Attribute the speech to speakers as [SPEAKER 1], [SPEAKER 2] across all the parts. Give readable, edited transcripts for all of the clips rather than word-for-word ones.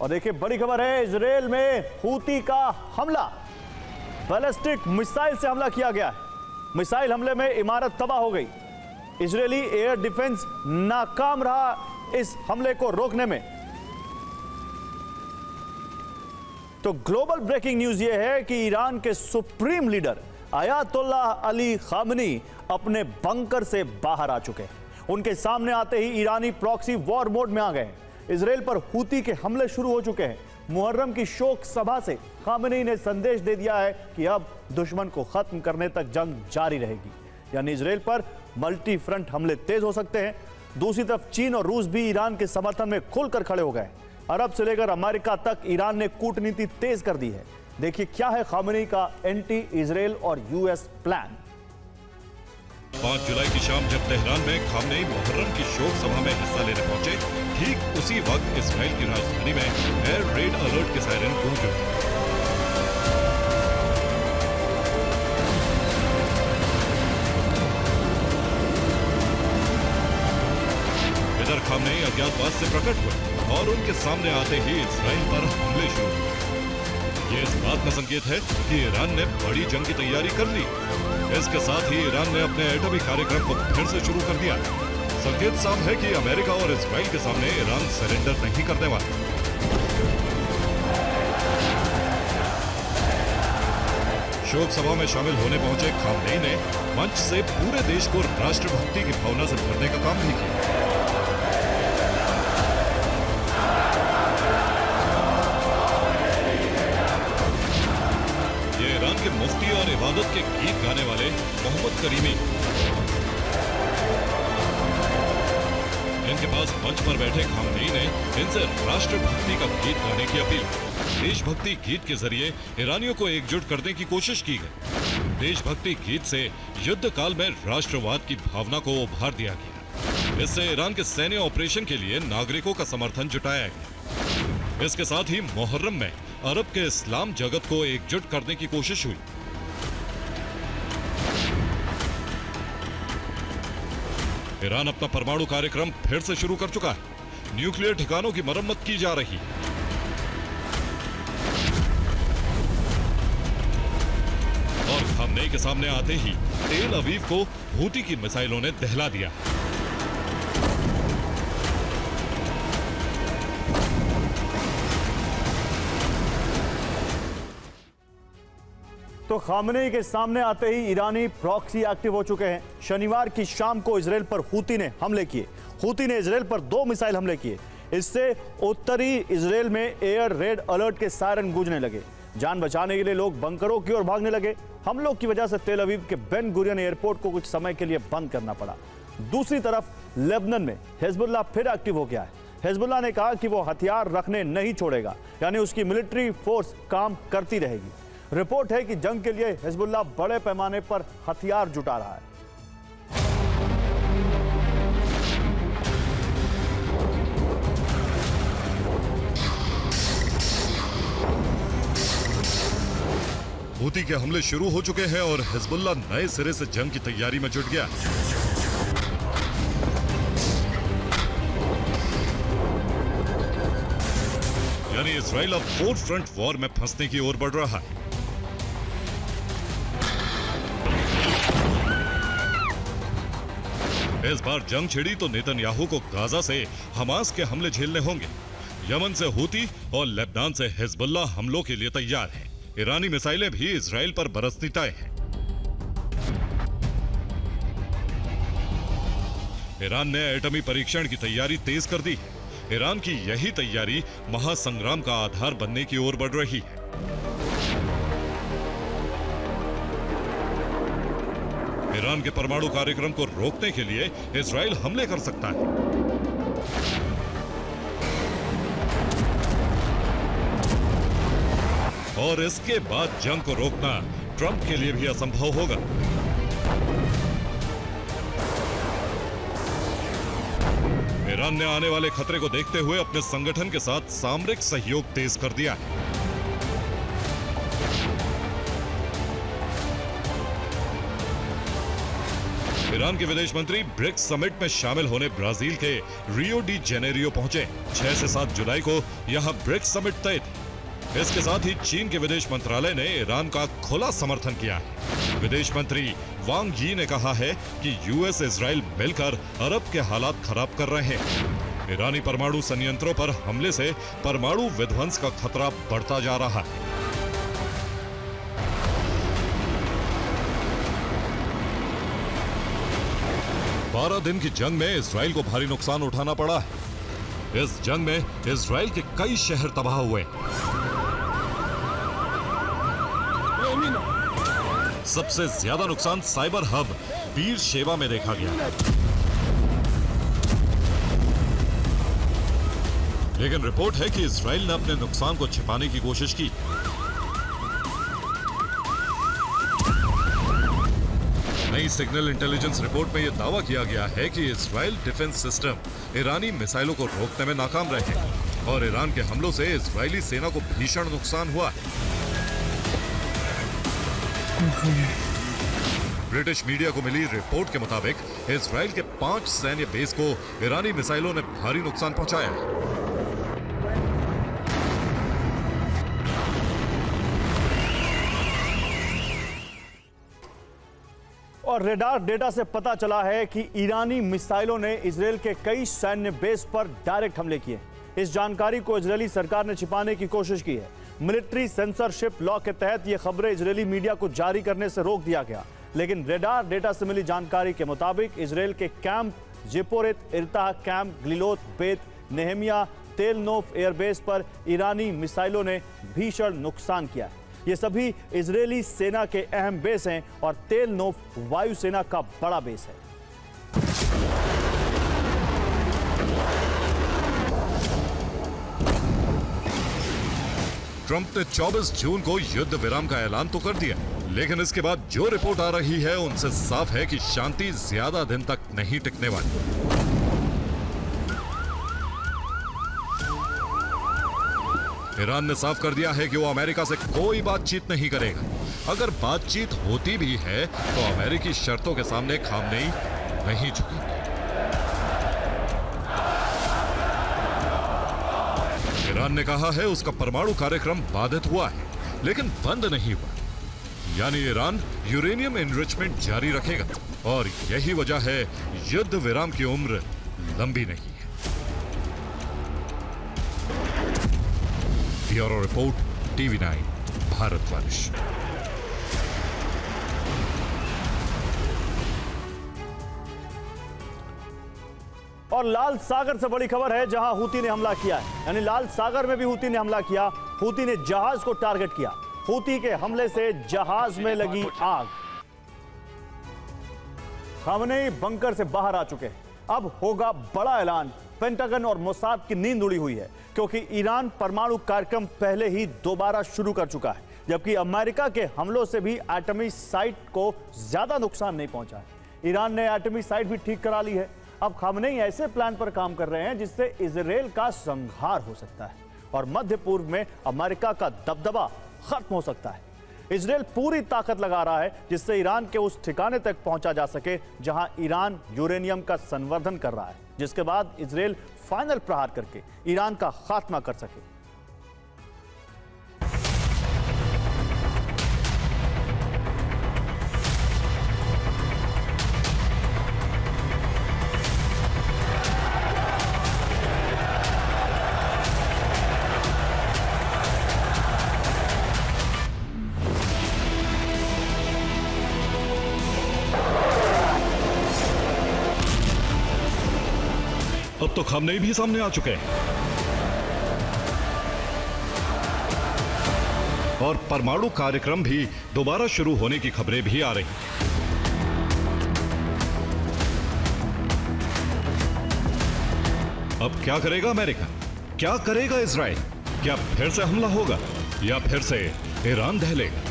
[SPEAKER 1] और देखिए बड़ी खबर है, इजराइल में हूती का हमला, बैलिस्टिक मिसाइल से हमला किया गया है। मिसाइल हमले में इमारत तबाह हो गई। इजरायली एयर डिफेंस नाकाम रहा इस हमले को रोकने में। तो ग्लोबल ब्रेकिंग न्यूज यह है कि ईरान के सुप्रीम लीडर अयातोल्लाह अली खामनी अपने बंकर से बाहर आ चुके हैं। उनके सामने आते ही ईरानी प्रॉक्सी वॉर मोड में आ गए हैं। इजराइल पर हूती के हमले शुरू हो चुके हैं। मुहर्रम की शोक सभा से खामनी ने संदेश दे दिया है कि अब दुश्मन को खत्म करने तक जंग जारी रहेगी। यानी इजराइल पर मल्टी फ्रंट हमले तेज हो सकते हैं। दूसरी तरफ चीन और रूस भी ईरान के समर्थन में खुलकर खड़े हो गए। अरब से लेकर अमेरिका तक ईरान ने कूटनीति तेज कर दी है। देखिए क्या है खामनी का एंटी इजराइल और यूएस प्लान।
[SPEAKER 2] 5 जुलाई की शाम जब तेहरान में खामनेई मुहर्रम की शोक सभा में हिस्सा लेने पहुंचे, ठीक उसी वक्त इस्राइल की राजधानी में एयर रेड अलर्ट के सायरन गूंज उठे। इधर खामनेई अज्ञातवास से प्रकट हुए और उनके सामने आते ही इस्राइल पर हमले शुरू हुए। ये इस बात का संकेत है कि ईरान ने बड़ी जंग की तैयारी कर ली। इसके साथ ही ईरान ने अपने एटमी कार्यक्रम को फिर से शुरू कर दिया। संकेत साफ है कि अमेरिका और इस्राइल के सामने ईरान सरेंडर नहीं करने वाला। शोक सभा में शामिल होने पहुंचे खामनेई ने मंच से पूरे देश को राष्ट्रभक्ति की भावना से भरने का काम भी किया। ईरान के मुफ्ती और इबादत के गीत गाने वाले मोहम्मद करीमी, इनके पास मंच पर बैठे खामनेई ने इनसे राष्ट्रभक्ति का गीत गाने की अपील। देशभक्ति गीत के जरिए ईरानियों को एकजुट करने की कोशिश की गई। देशभक्ति गीत से युद्ध काल में राष्ट्रवाद की भावना को उभार दिया गया। इससे ईरान के सैन्य ऑपरेशन के लिए नागरिकों का समर्थन जुटाया गया। इसके साथ ही मुहर्रम में अरब के इस्लाम जगत को एकजुट करने की कोशिश हुई। ईरान अपना परमाणु कार्यक्रम फिर से शुरू कर चुका है। न्यूक्लियर ठिकानों की मरम्मत की जा रही है। और खामनेई के सामने आते ही तेल अवीव को हूती की मिसाइलों ने दहला दिया।
[SPEAKER 1] तो खामनेई के सामने आते ही ईरानी प्रॉक्सी एक्टिव हो चुके हैं। शनिवार की शाम को इजराइल पर हूती ने हमले किए। हूती ने इजराइल पर 2 मिसाइल हमले किए। इससे उत्तरी इजराइल में एयर रेड अलर्ट के सायरन गूंजने लगे। जान बचाने के लिए लोग बंकरों की ओर भागने लगे। हमलों की वजह से तेल अवीव के बेन गुरियन एयरपोर्ट को कुछ समय के लिए बंद करना पड़ा। दूसरी तरफ लेबनान में हिजबुल्लाह फिर एक्टिव हो गया है। हिजबुल्लाह ने कहा कि वो हथियार रखने नहीं छोड़ेगा, यानी उसकी मिलिट्री फोर्स काम करती रहेगी। रिपोर्ट है कि जंग के लिए हिजबुल्लाह बड़े पैमाने पर हथियार जुटा रहा है।
[SPEAKER 2] हूती के हमले शुरू हो चुके हैं और हिजबुल्लाह नए सिरे से जंग की तैयारी में जुट गया। यानी इजराइल अब 4 फ्रंट वॉर में फंसने की ओर बढ़ रहा है। इस बार जंग छिड़ी तो नेतन्याहू को गाजा से हमास के हमले झेलने होंगे। यमन से हूती और लेबनान से हिजबुल्लाह हमलों के लिए तैयार है। ईरानी मिसाइलें भी इजराइल पर बरसनी तय हैं। ईरान ने एटमी परीक्षण की तैयारी तेज कर दी है। ईरान की यही तैयारी महासंग्राम का आधार बनने की ओर बढ़ रही है। ईरान के परमाणु कार्यक्रम को रोकने के लिए इजराइल हमले कर सकता है। और इसके बाद जंग को रोकना ट्रंप के लिए भी असंभव होगा। ईरान ने आने वाले खतरे को देखते हुए अपने संगठन के साथ सामरिक सहयोग तेज कर दिया है। ईरान के विदेश मंत्री ब्रिक्स समिट में शामिल होने ब्राजील के रियो डी जेनेरियो पहुंचे। 6 से 7 जुलाई को यहां ब्रिक्स समिट तय थी। इसके साथ ही चीन के विदेश मंत्रालय ने ईरान का खुला समर्थन किया है। विदेश मंत्री वांग यी ने कहा है कि यूएस इजराइल मिलकर अरब के हालात खराब कर रहे हैं। ईरानी परमाणु संयंत्रों पर हमले से परमाणु विध्वंस का खतरा बढ़ता जा रहा है। 12 दिन की जंग में इजराइल को भारी नुकसान उठाना पड़ा है। इस जंग में इजराइल के कई शहर तबाह हुए। सबसे ज्यादा नुकसान साइबर हब बीर शेवा में देखा गया। लेकिन रिपोर्ट है कि इजराइल ने अपने नुकसान को छिपाने की कोशिश की। नई सिग्नल इंटेलिजेंस रिपोर्ट में यह दावा किया गया है कि इजराइल डिफेंस सिस्टम ईरानी मिसाइलों को रोकने में नाकाम रहे और ईरान के हमलों से इजरायली सेना को भीषण नुकसान हुआ है। ब्रिटिश मीडिया को मिली रिपोर्ट के मुताबिक इजराइल के 5 सैन्य बेस को ईरानी मिसाइलों ने भारी नुकसान पहुंचाया है।
[SPEAKER 1] और रेडार डेटा से पता चला है कि ईरानी मिसाइलों ने इजरायल के कई सैन्य बेस पर डायरेक्ट हमले किए। इस जानकारी को इजरायली सरकार ने छिपाने की कोशिश की है। मिलिट्री सेंसरशिप लॉ के तहत यह खबरें इजरायली मीडिया को जारी करने से रोक दिया गया। लेकिन रेडार डेटा से मिली जानकारी के मुताबिक इजरायल के कैंप जिपोरेत, इर्ताह कैंप, ग्लिलोत, बेत नेहमिया, तेल नोफ एयरबेस पर ईरानी मिसाइलों ने भीषण नुकसान किया है। ये सभी इजरायली सेना के अहम बेस हैं और तेल नोफ वायुसेना का बड़ा बेस है।
[SPEAKER 2] ट्रंप ने 24 जून को युद्ध विराम का ऐलान तो कर दिया, लेकिन इसके बाद जो रिपोर्ट आ रही है उनसे साफ है कि शांति ज्यादा दिन तक नहीं टिकने वाली। ईरान ने साफ कर दिया है कि वो अमेरिका से कोई बातचीत नहीं करेगा। अगर बातचीत होती भी है तो अमेरिकी शर्तों के सामने खामनेई नहीं झुकेंगे। ईरान ने कहा है उसका परमाणु कार्यक्रम बाधित हुआ है, लेकिन बंद नहीं हुआ। यानी ईरान यूरेनियम एनरिचमेंट जारी रखेगा और यही वजह है युद्ध विराम की उम्र लंबी नहीं है। Bureau report, TV9 Bharatvarsh.
[SPEAKER 1] और लाल सागर से बड़ी खबर है, जहां हूती ने हमला किया है। यानी लाल सागर में भी हूती ने हमला किया। हूती ने जहाज को टारगेट किया। हूती के हमले से जहाज में लगी आग। खामनेई बंकर से बाहर आ चुके हैं। अब होगा बड़ा ऐलान। पेंटागन और मोसाद की नींद उड़ी हुई है, क्योंकि ईरान परमाणु कार्यक्रम पहले ही दोबारा शुरू कर चुका है, जबकि अमेरिका के हमलों से भी एटमी साइट को ज्यादा नुकसान नहीं पहुंचा है। ईरान ने एटमी साइट भी ठीक करा ली है। अब खामनेई ऐसे प्लान पर काम कर रहे हैं जिससे इजराइल का संहार हो सकता है और मध्य पूर्व में अमेरिका का दबदबा खत्म हो सकता है। इजराइल पूरी ताकत लगा रहा है जिससे ईरान के उस ठिकाने तक पहुंचा जा सके जहां ईरान यूरेनियम का संवर्धन कर रहा है, जिसके बाद इजराइल फाइनल प्रहार करके ईरान का खात्मा कर सके।
[SPEAKER 2] अब तो खामनेई भी सामने आ चुके हैं और परमाणु कार्यक्रम भी दोबारा शुरू होने की खबरें भी आ रही हैं। अब क्या करेगा अमेरिका? क्या करेगा इजराइल? क्या फिर से हमला होगा या फिर से ईरान दहलेगा?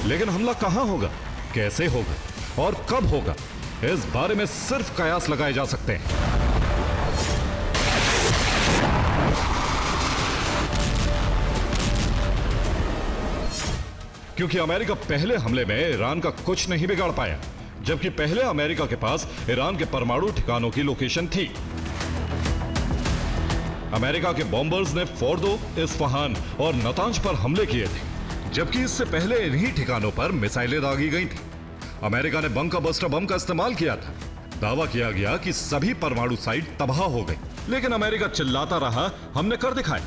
[SPEAKER 2] लेकिन हमला कहां होगा, कैसे होगा और कब होगा, इस बारे में सिर्फ कयास लगाए जा सकते हैं। क्योंकि अमेरिका पहले हमले में ईरान का कुछ नहीं बिगाड़ पाया, जबकि पहले अमेरिका के पास ईरान के परमाणु ठिकानों की लोकेशन थी। अमेरिका के बॉम्बर्स ने फोर्दो, इस्फहान और नतांज पर हमले किए थे, जबकि इससे पहले इन्हीं ठिकानों पर मिसाइलें दागी गई थी। अमेरिका ने बंकर बस्टर बम का इस्तेमाल किया था। दावा किया गया कि सभी परमाणु साइट तबाह हो गई, लेकिन अमेरिका चिल्लाता रहा, हमने कर दिखाया।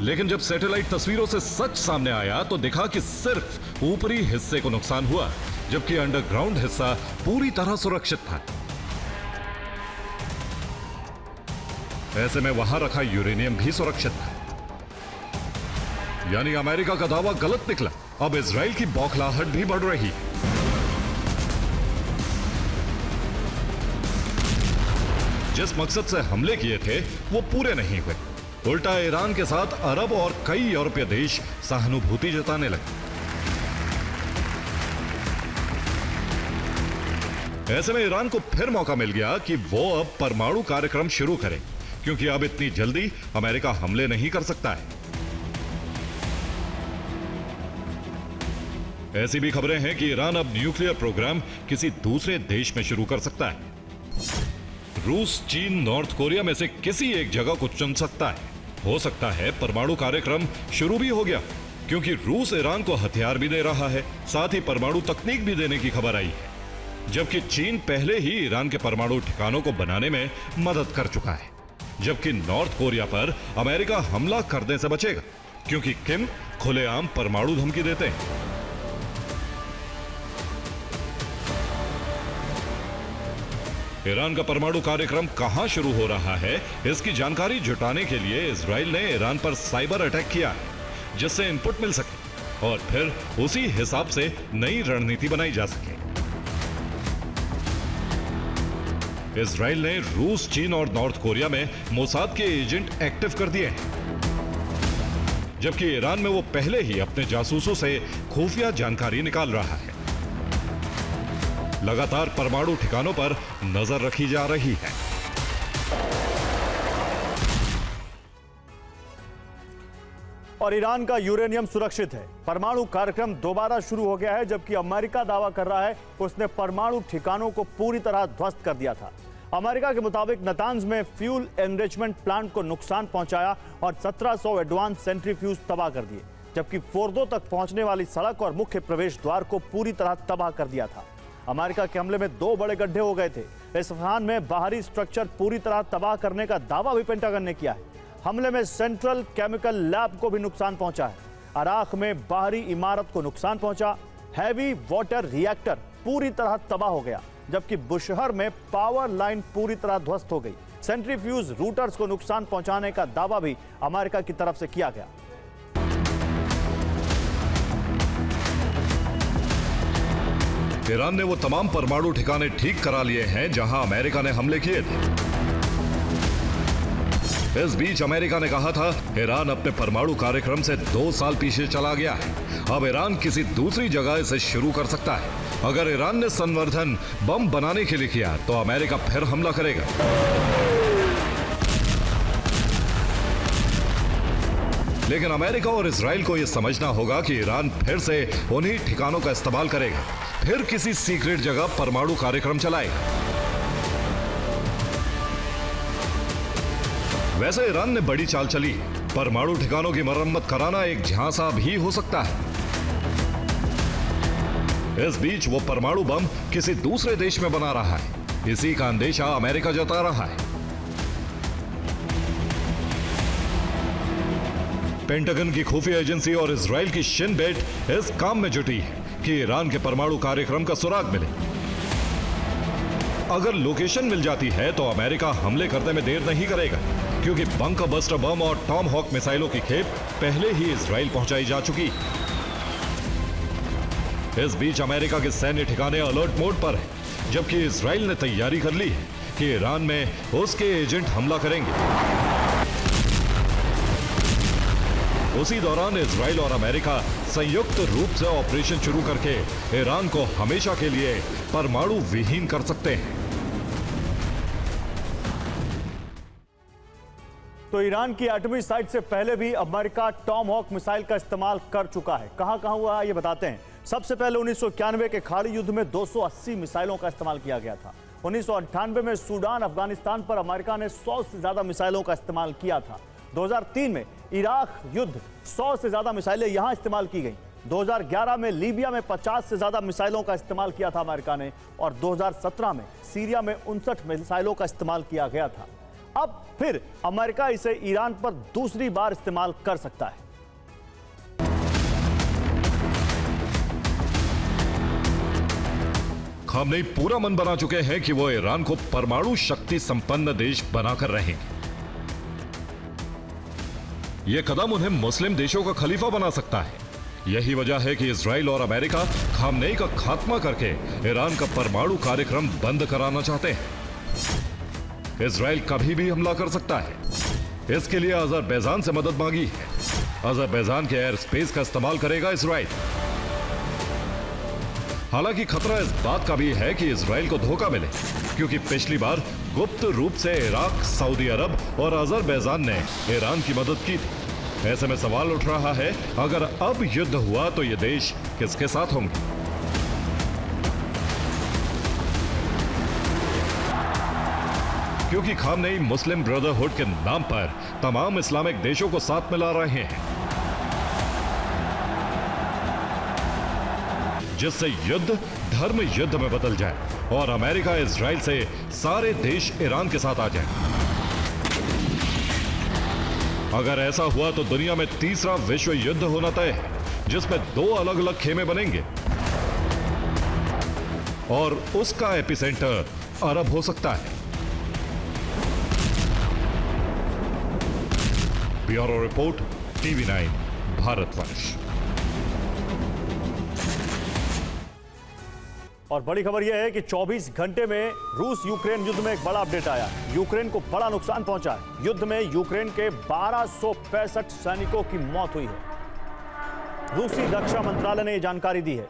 [SPEAKER 2] लेकिन जब सैटेलाइट तस्वीरों से सच सामने आया तो दिखा कि सिर्फ ऊपरी हिस्से को नुकसान हुआ, जबकि अंडरग्राउंड हिस्सा पूरी तरह सुरक्षित था। ऐसे में वहां रखा यूरेनियम भी सुरक्षित था। यानी अमेरिका का दावा गलत निकला। अब इजराइल की बौखलाहट भी बढ़ रही है। जिस मकसद से हमले किए थे वो पूरे नहीं हुए। उल्टा ईरान के साथ अरब और कई यूरोपीय देश सहानुभूति जताने लगे। ऐसे में ईरान को फिर मौका मिल गया कि वो अब परमाणु कार्यक्रम शुरू करे, क्योंकि अब इतनी जल्दी अमेरिका हमले नहीं कर सकता है। ऐसी भी खबरें हैं कि ईरान अब न्यूक्लियर प्रोग्राम किसी दूसरे देश में शुरू कर सकता है। रूस, चीन, नॉर्थ कोरिया में से किसी एक जगह को चुन सकता है। हो सकता है परमाणु कार्यक्रम शुरू भी हो गया, क्योंकि रूस ईरान को हथियार भी दे रहा है, साथ ही परमाणु तकनीक भी देने की खबर आई है। जबकि चीन पहले ही ईरान के परमाणु ठिकानों को बनाने में मदद कर चुका है। जबकि नॉर्थ कोरिया पर अमेरिका हमला करने से बचेगा, क्योंकि किम खुलेआम परमाणु धमकी देते हैं। ईरान का परमाणु कार्यक्रम कहां शुरू हो रहा है, इसकी जानकारी जुटाने के लिए इजराइल ने ईरान पर साइबर अटैक किया है, जिससे इनपुट मिल सके और फिर उसी हिसाब से नई रणनीति बनाई जा सके। इजराइल ने रूस, चीन और नॉर्थ कोरिया में मोसाद के एजेंट एक्टिव कर दिए हैं, जबकि ईरान में वो पहले ही अपने जासूसों से खुफिया जानकारी निकाल रहा है। लगातार परमाणु ठिकानों पर नजर रखी जा रही है।
[SPEAKER 1] और ईरान का यूरेनियम सुरक्षित है। परमाणु कार्यक्रम दोबारा शुरू हो गया है, जबकि अमेरिका दावा कर रहा है उसने परमाणु ठिकानों को पूरी तरह ध्वस्त कर दिया था। अमेरिका के मुताबिक नतांज में फ्यूल एनरिचमेंट प्लांट को नुकसान पहुंचाया और 1700 एडवांस सेंट्रीफ्यूज तबाह कर दिए, जबकि फोर्दो तक पहुंचने वाली सड़क और मुख्य प्रवेश द्वार को पूरी तरह तबाह कर दिया था। अमेरिका के हमले में 2 बड़े गड्ढे हो गए थे। इस्फहान में बाहरी स्ट्रक्चर पूरी तरह तबाह करने का दावा भी पेंटागन ने किया है। हमले में सेंट्रल केमिकल लैब को भी नुकसान पहुंचा है। अराक में बाहरी इमारत को नुकसान पहुंचा। हैवी वाटर रिएक्टर पूरी तरह तबाह हो गया, जबकि बुशहर में पावर लाइन पूरी तरह ध्वस्त हो गई। सेंट्रीफ्यूज रूटर्स को नुकसान पहुंचाने का दावा भी अमेरिका की तरफ से किया गया।
[SPEAKER 2] ईरान ने वो तमाम परमाणु ठिकाने ठीक करा लिए हैं जहां अमेरिका ने हमले किए थे। इस बीच अमेरिका ने कहा था ईरान अपने परमाणु कार्यक्रम से 2 साल पीछे चला गया है। अब ईरान किसी दूसरी जगह इसे शुरू कर सकता है। अगर ईरान ने संवर्धन बम बनाने के लिए किया तो अमेरिका फिर हमला करेगा। लेकिन अमेरिका और इजराइल को यह समझना होगा कि ईरान फिर से उन्हीं ठिकानों का इस्तेमाल करेगा, फिर किसी सीक्रेट जगह परमाणु कार्यक्रम चलाएगा। वैसे ईरान ने बड़ी चाल चली। परमाणु ठिकानों की मरम्मत कराना एक झांसा भी हो सकता है। इस बीच वो परमाणु बम किसी दूसरे देश में बना रहा है। इसी का अंदेशा अमेरिका जता रहा है। पेंटागन की खुफिया एजेंसी और इजराइल की शिन बेट इस काम में जुटी है कि ईरान के परमाणु कार्यक्रम का सुराग मिले। अगर लोकेशन मिल जाती है तो अमेरिका हमले करने में देर नहीं करेगा, क्योंकि बंकर बस्टर बम और टॉम हॉक मिसाइलों की खेप पहले ही इजराइल पहुंचाई जा चुकी है। इस बीच अमेरिका के सैन्य ठिकाने अलर्ट मोड पर है, जबकि इजराइल ने तैयारी कर ली है कि ईरान में उसके एजेंट हमला करेंगे। उसी दौरान इजराइल और अमेरिका संयुक्त रूप से ऑपरेशन शुरू करके ईरान को हमेशा के लिए परमाणु विहीन कर सकते हैं।
[SPEAKER 1] तो ईरान की एटमी साइट से पहले भी अमेरिका टॉमहॉक मिसाइल का इस्तेमाल कर चुका है। कहां हुआ ये बताते हैं। सबसे पहले 1991 के खाड़ी युद्ध में 280 मिसाइलों का इस्तेमाल किया गया था। 1998 में सूडान अफगानिस्तान पर अमेरिका ने 100 से ज्यादा मिसाइलों का इस्तेमाल किया था। 2003 में इराक युद्ध 100 से ज्यादा मिसाइलें यहां इस्तेमाल की गई। 2011 में लीबिया में 50 से ज्यादा मिसाइलों का इस्तेमाल किया था अमेरिका ने, और 2017 में सीरिया में 59 मिसाइलों का इस्तेमाल किया गया था। अब फिर अमेरिका इसे ईरान पर दूसरी बार इस्तेमाल कर सकता है।
[SPEAKER 2] खामनेई पूरा मन बना चुके हैं कि वो ईरान को परमाणु शक्ति संपन्न देश बनाकर रहेंगे। यह कदम उन्हें मुस्लिम देशों का खलीफा बना सकता है। यही वजह है कि इजराइल और अमेरिका खामनेई का खात्मा करके ईरान का परमाणु कार्यक्रम बंद कराना चाहते हैं। इजराइल कभी भी हमला कर सकता है। इसके लिए अजरबैजान से मदद मांगी है। अजरबैजान के एयर स्पेस का इस्तेमाल करेगा इजराइल। हालांकि खतरा इस बात का भी है कि इजराइल को धोखा मिले, क्योंकि पिछली बार गुप्त रूप से इराक, सऊदी अरब और अजरबैजान ने ईरान की मदद की थी। ऐसे में सवाल उठ रहा है, अगर अब युद्ध हुआ तो ये देश किसके साथ होंगे? क्योंकि खामनेई मुस्लिम ब्रदरहुड के नाम पर तमाम इस्लामिक देशों को साथ मिला रहे हैं, जिससे युद्ध धर्म युद्ध में बदल जाए और अमेरिका इजराइल से सारे देश ईरान के साथ आ जाए। अगर ऐसा हुआ तो दुनिया में तीसरा विश्व युद्ध होना तय है, जिसमें 2 अलग अलग खेमे बनेंगे और उसका एपिसेंटर अरब हो सकता है। Bureau report, TV9 Bharatvarsh.
[SPEAKER 1] और बड़ी खबर यह है कि 24 घंटे में रूस यूक्रेन युद्ध में एक बड़ा अपडेट आया। यूक्रेन को बड़ा नुकसान पहुंचा है। युद्ध में यूक्रेन के 1265 सैनिकों की मौत हुई है। रूसी रक्षा मंत्रालय ने यह जानकारी दी है।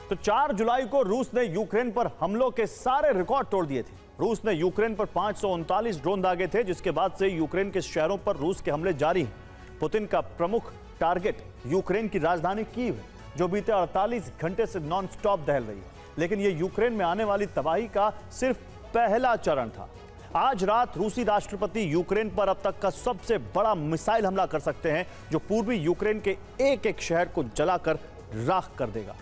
[SPEAKER 1] तो 4 जुलाई को रूस ने यूक्रेन पर हमलों के सारे रिकॉर्ड तोड़ दिए थे। रूस ने यूक्रेन पर 539 ड्रोन दागे थे, जिसके बाद से यूक्रेन के शहरों पर रूस के हमले जारी हैं। पुतिन का प्रमुख टारगेट यूक्रेन की राजधानी कीव है, जो बीते 48 घंटे से नॉन स्टॉप दहल रही है। लेकिन यह यूक्रेन में आने वाली तबाही का सिर्फ पहला चरण था। आज रात रूसी राष्ट्रपति यूक्रेन पर अब तक का सबसे बड़ा मिसाइल हमला कर सकते हैं, जो पूर्वी यूक्रेन के एक शहर को जलाकर राख कर देगा।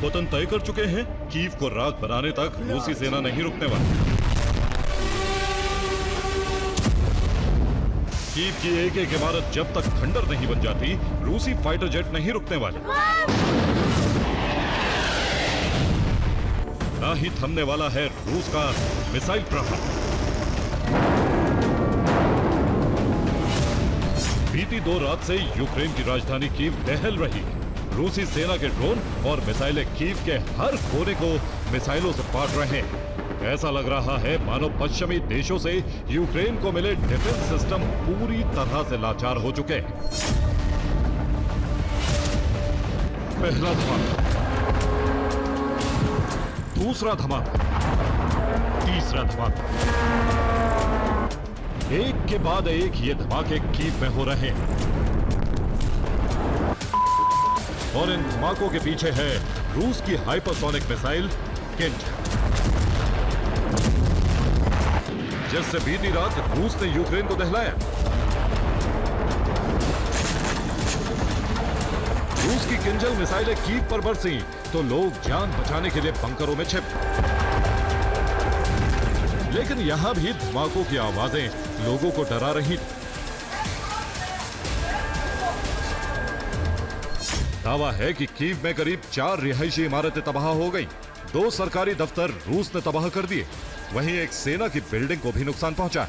[SPEAKER 2] पुतिन तय कर चुके हैं, कीव को राख बनाने तक रूसी सेना नहीं रुकने वाली। कीव की एक इमारत जब तक खंडर नहीं बन जाती, रूसी फाइटर जेट नहीं रुकने वाले। ना ही थमने वाला है रूस का मिसाइल प्रहार। बीती 2 रात से यूक्रेन की राजधानी कीव दहल रही है। रूसी सेना के ड्रोन और मिसाइलें कीव के हर कोने को मिसाइलों से पाट रहे हैं। ऐसा लग रहा है मानो पश्चिमी देशों से यूक्रेन को मिले डिफेंस सिस्टम पूरी तरह से लाचार हो चुके हैं। पहला धमाका, दूसरा धमाका, तीसरा धमाका, एक के बाद एक ये धमाके कीव में हो रहे हैं। और इन धमाकों के पीछे है रूस की हाइपरसोनिक मिसाइल किंजल, जिससे बीती रात रूस ने यूक्रेन को दहलाया। रूस की किंजल मिसाइलें कीव पर बरसी तो लोग जान बचाने के लिए बंकरों में छिप। लेकिन यहां भी धमाकों की आवाजें लोगों को डरा रही थी। दावा है कि कीव में करीब 4 रिहायशी इमारतें तबाह हो गई। 2 सरकारी दफ्तर रूस ने तबाह कर दिए। वहीं एक सेना की बिल्डिंग को भी नुकसान पहुंचा है।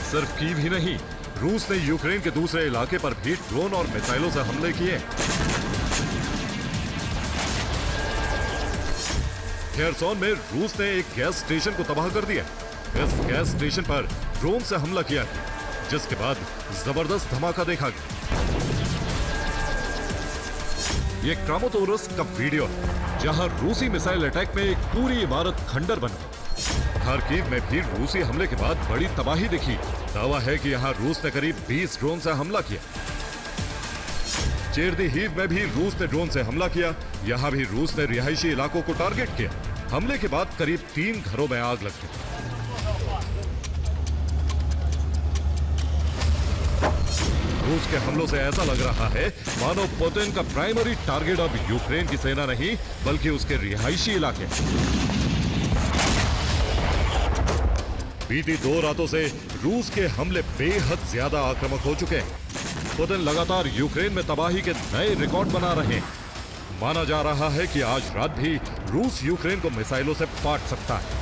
[SPEAKER 2] सिर्फ कीव ही नहीं, रूस ने यूक्रेन के दूसरे इलाके पर भी ड्रोन और मिसाइलों से हमले किए। खेरसोन में रूस ने एक गैस स्टेशन को तबाह कर दिया। इस गैस स्टेशन पर ड्रोन से हमला किया, जिसके बाद जबरदस्त धमाका देखा गया। ये क्रामाटोरस्क का वीडियो है, जहां रूसी मिसाइल अटैक में एक पूरी इमारत खंडर बन गई। खार्किव में भी रूसी हमले के बाद बड़ी तबाही दिखी। दावा है कि यहां रूस ने करीब 20 ड्रोन से हमला किया। चेरदीहीव में भी रूस ने ड्रोन से हमला किया। यहां भी रूस ने रिहायशी इलाकों को टारगेट किया। हमले के बाद करीब 3 घरों में आग लग गई। रूस के हमलों से ऐसा लग रहा है मानो पुतिन का प्राइमरी टारगेट अब यूक्रेन की सेना नहीं, बल्कि उसके रिहायशी इलाके। बीती 2 रातों से रूस के हमले बेहद ज्यादा आक्रामक हो चुके हैं। पुतिन लगातार यूक्रेन में तबाही के नए रिकॉर्ड बना रहे हैं। माना जा रहा है कि आज रात भी रूस यूक्रेन को मिसाइलों से पाट सकता है।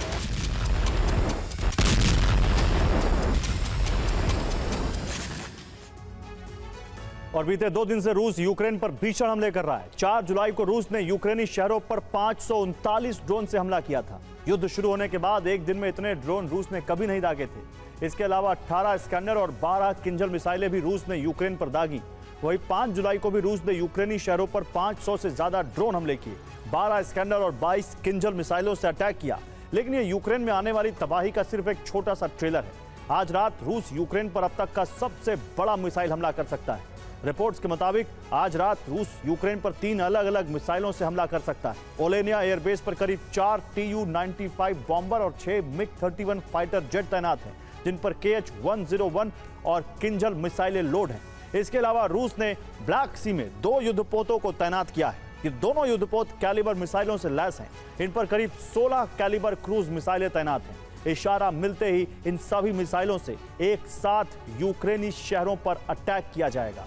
[SPEAKER 1] और बीते 2 दिन से रूस यूक्रेन पर भीषण हमले कर रहा है। 4 जुलाई को रूस ने यूक्रेनी शहरों पर 539 ड्रोन से हमला किया था। युद्ध शुरू होने के बाद एक दिन में इतने ड्रोन रूस ने कभी नहीं दागे थे। इसके अलावा 18 इस्कैंडर और 12 किंजल मिसाइलें भी रूस ने यूक्रेन पर दागी। वहीं 5 जुलाई को भी रूस ने यूक्रेनी शहरों पर 500 से ज्यादा ड्रोन हमले किए, 12 इस्कैंडर और 22 किंजल मिसाइलों से अटैक किया। लेकिन ये यूक्रेन में आने वाली तबाही का सिर्फ एक छोटा सा ट्रेलर है। आज रात रूस यूक्रेन पर अब तक का सबसे बड़ा मिसाइल हमला कर सकता है। रिपोर्ट्स के मुताबिक आज रात रूस यूक्रेन पर 3 अलग अलग मिसाइलों से हमला कर सकता है। ओलेनिया एयरबेस पर करीब 4 Tu-95 बॉम्बर और 6 MiG-31 फाइटर जेट तैनात हैं, जिन पर KH-101 और किंजल मिसाइलें लोड हैं। इसके अलावा रूस ने ब्लैक सी में 2 युद्धपोतों को तैनात किया है। ये दोनों युद्धपोत कैलिबर मिसाइलों से लैस हैं। इन पर करीब 16 कैलिबर क्रूज मिसाइलें तैनात हैं। इशारा मिलते ही इन सभी मिसाइलों से एक साथ यूक्रेनी शहरों पर अटैक किया जाएगा।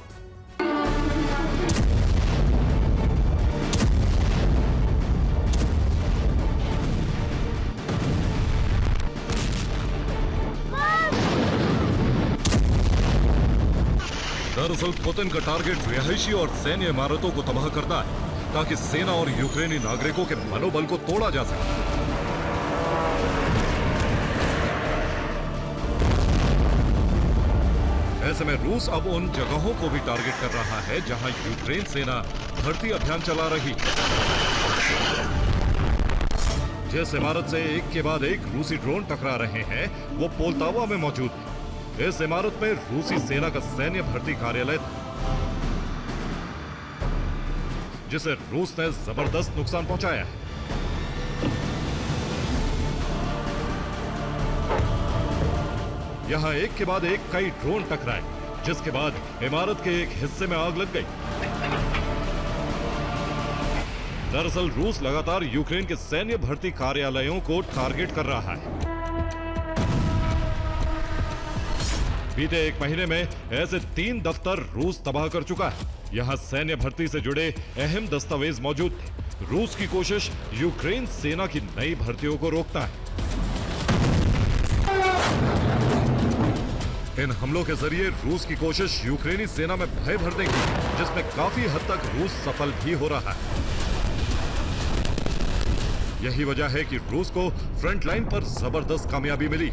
[SPEAKER 2] दरअसल पुतिन का टारगेट रिहायशी और सैन्य इमारतों को तबाह करना है, ताकि सेना और यूक्रेनी नागरिकों के मनोबल को तोड़ा जा सके। ऐसे में रूस अब उन जगहों को भी टारगेट कर रहा है जहां यूक्रेन सेना भर्ती अभियान चला रही। जिस इमारत से एक के बाद एक रूसी ड्रोन टकरा रहे हैं, वो पोल्तावा में मौजूद है। इस इमारत में रूसी सेना का सैन्य भर्ती कार्यालय था, जिसे रूस ने जबरदस्त नुकसान पहुंचाया है। यहां एक के बाद एक कई ड्रोन टकराए, जिसके बाद इमारत के एक हिस्से में आग लग गई। दरअसल रूस लगातार यूक्रेन के सैन्य भर्ती कार्यालयों को टारगेट कर रहा है। बीते 1 महीने में ऐसे 3 दफ्तर रूस तबाह कर चुका है। यहां सैन्य भर्ती से जुड़े अहम दस्तावेज मौजूद थे। रूस की कोशिश यूक्रेन सेना की नई भर्तियों को रोकता है। इन हमलों के जरिए रूस की कोशिश यूक्रेनी सेना में भय भरने की, जिसमें काफी हद तक रूस सफल भी हो रहा है। यही वजह है कि रूस को फ्रंट लाइन पर जबरदस्त कामयाबी मिली।